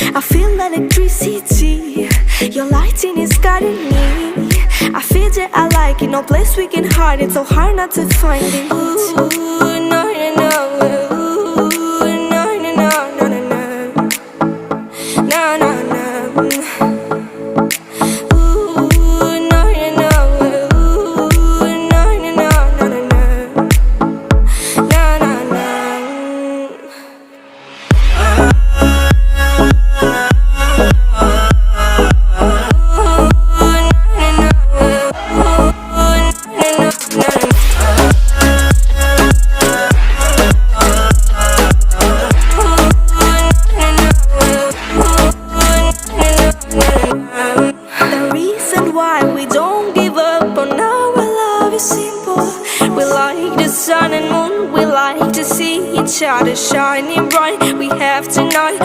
I feel electricity. Your lighting is guiding me. I feel that I like it. No place we can hide it. So hard not to find it. Ooh, no, no, no. Ooh, no, no, no, no, no, no. No, no, no. The reason why we don't give up on our love is simple. We like the sun and moon, we like to see each other shining bright. We have tonight,